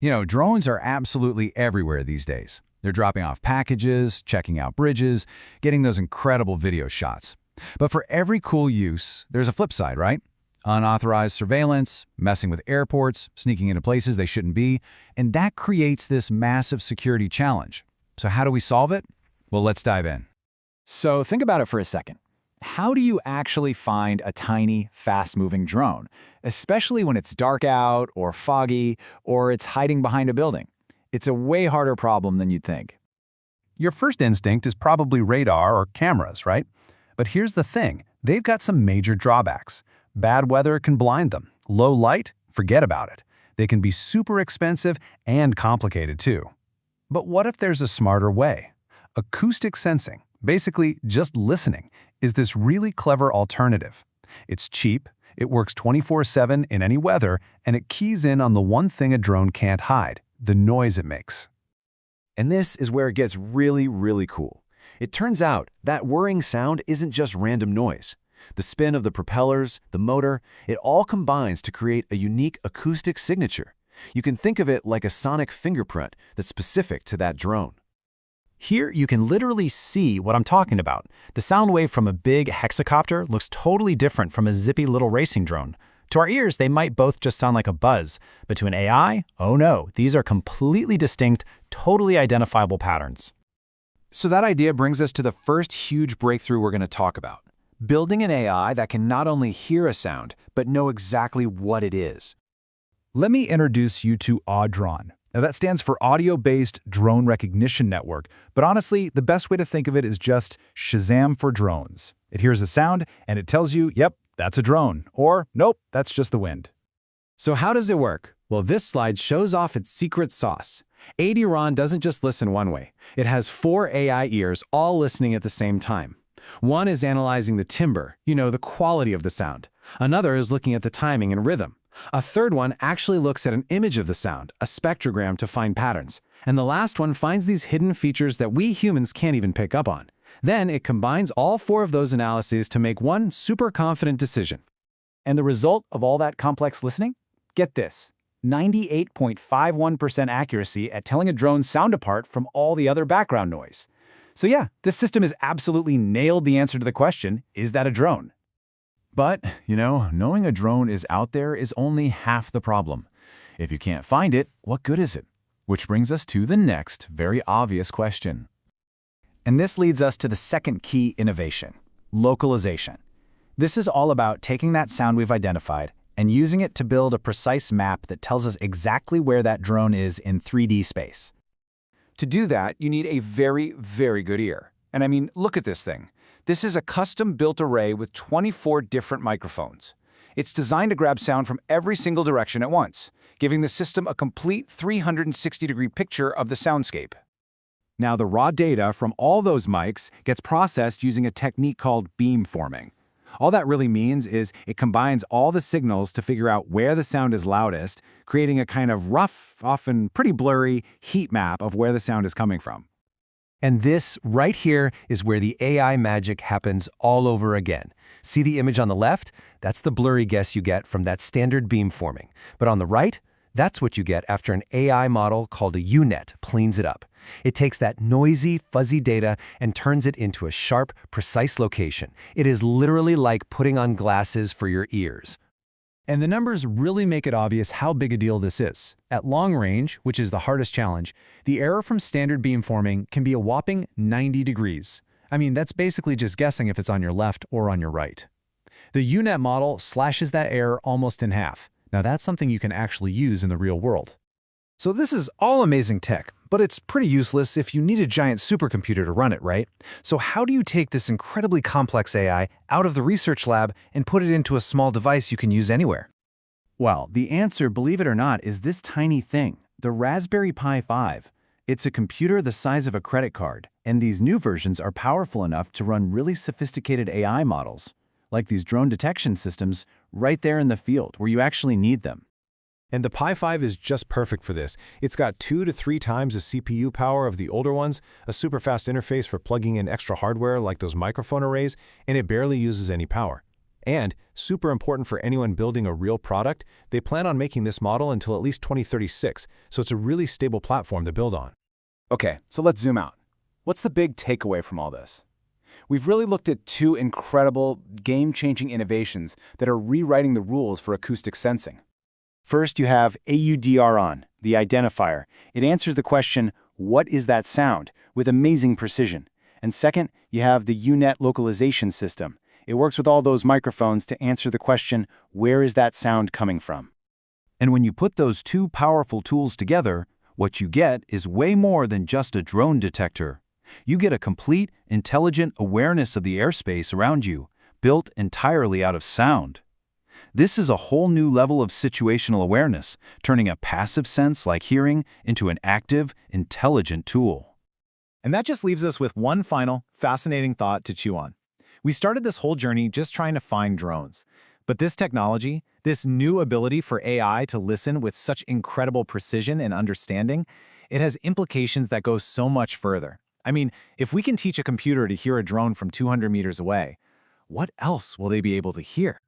Drones are absolutely everywhere these days. They're dropping off packages, checking out bridges, getting those incredible video shots. But for every cool use, there's a flip side, right? Unauthorized surveillance, messing with airports, sneaking into places they shouldn't be, and that creates this massive security challenge. So how do we solve it? Well, let's dive in. So think about it for a second. How do you actually find a tiny, fast-moving drone, especially when it's dark out or foggy or it's hiding behind a building? It's a way harder problem than you'd think. Your first instinct is probably radar or cameras, right? But here's the thing, they've got some major drawbacks. Bad weather can blind them. Low light? Forget about it. They can be super expensive and complicated too. But what if there's a smarter way? Acoustic sensing, basically just listening, is this really clever alternative. It's cheap, it works 24/7 in any weather, and it keys in on the one thing a drone can't hide, the noise it makes. And this is where it gets really, really cool. It turns out that whirring sound isn't just random noise. The spin of the propellers, the motor, it all combines to create a unique acoustic signature. You can think of it like a sonic fingerprint that's specific to that drone. Here you can literally see what I'm talking about. The sound wave from a big hexacopter looks totally different from a zippy little racing drone. To our ears, they might both just sound like a buzz, but to an AI, oh no, these are completely distinct, totally identifiable patterns. So that idea brings us to the first huge breakthrough we're going to talk about. Building an AI that can not only hear a sound, but know exactly what it is. Let me introduce you to Audron. Now that stands for Audio-Based Drone Recognition Network, but honestly, the best way to think of it is just Shazam for drones. It hears a sound and it tells you, yep, that's a drone, or nope, that's just the wind. So how does it work? Well, this slide shows off its secret sauce. Audron doesn't just listen one way. It has 4 AI ears all listening at the same time. One is analyzing the timbre, the quality of the sound. Another is looking at the timing and rhythm. A third one actually looks at an image of the sound, a spectrogram, to find patterns. And the last one finds these hidden features that we humans can't even pick up on. Then it combines all 4 of those analyses to make one super confident decision. And the result of all that complex listening? Get this, 98.51% accuracy at telling a drone's sound apart from all the other background noise. So yeah, this system has absolutely nailed the answer to the question, is that a drone? But, knowing a drone is out there is only half the problem. If you can't find it, what good is it? Which brings us to the next very obvious question. And this leads us to the second key innovation, localization. This is all about taking that sound we've identified and using it to build a precise map that tells us exactly where that drone is in 3D space. To do that, you need a very, very good ear. And I mean, look at this thing. This is a custom-built array with 24 different microphones. It's designed to grab sound from every single direction at once, giving the system a complete 360-degree picture of the soundscape. Now, the raw data from all those mics gets processed using a technique called beamforming. All that really means is it combines all the signals to figure out where the sound is loudest, creating a kind of rough, often pretty blurry, heat map of where the sound is coming from. And this right here is where the AI magic happens all over again. See the image on the left? That's the blurry guess you get from that standard beamforming. But on the right, that's what you get after an AI model called a UNet cleans it up. It takes that noisy, fuzzy data and turns it into a sharp, precise location. It is literally like putting on glasses for your ears. And the numbers really make it obvious how big a deal this is. At long range, which is the hardest challenge, the error from standard beamforming can be a whopping 90 degrees. I mean, that's basically just guessing if it's on your left or on your right. The UNet model slashes that error almost in half. Now that's something you can actually use in the real world. So this is all amazing tech, but it's pretty useless if you need a giant supercomputer to run it, right? So how do you take this incredibly complex AI out of the research lab and put it into a small device you can use anywhere? Well, the answer, believe it or not, is this tiny thing, the Raspberry Pi 5. It's a computer the size of a credit card, and these new versions are powerful enough to run really sophisticated AI models, like these drone detection systems, right there in the field where you actually need them. And the Pi 5 is just perfect for this. It's got 2 to 3 times the CPU power of the older ones, a super fast interface for plugging in extra hardware like those microphone arrays, and it barely uses any power. And, super important for anyone building a real product, they plan on making this model until at least 2036, so it's a really stable platform to build on. Okay, so let's zoom out. What's the big takeaway from all this? We've really looked at two incredible, game-changing innovations that are rewriting the rules for acoustic sensing. First, you have AUDR-on, the identifier. It answers the question, what is that sound, with amazing precision. And second, you have the UNet localization system. It works with all those microphones to answer the question, where is that sound coming from? And when you put those two powerful tools together, what you get is way more than just a drone detector. You get a complete, intelligent awareness of the airspace around you, built entirely out of sound. This is a whole new level of situational awareness, turning a passive sense like hearing into an active, intelligent tool. And that just leaves us with one final, fascinating thought to chew on. We started this whole journey just trying to find drones. But this technology, this new ability for AI to listen with such incredible precision and understanding, it has implications that go so much further. I mean, if we can teach a computer to hear a drone from 200 meters away, what else will they be able to hear?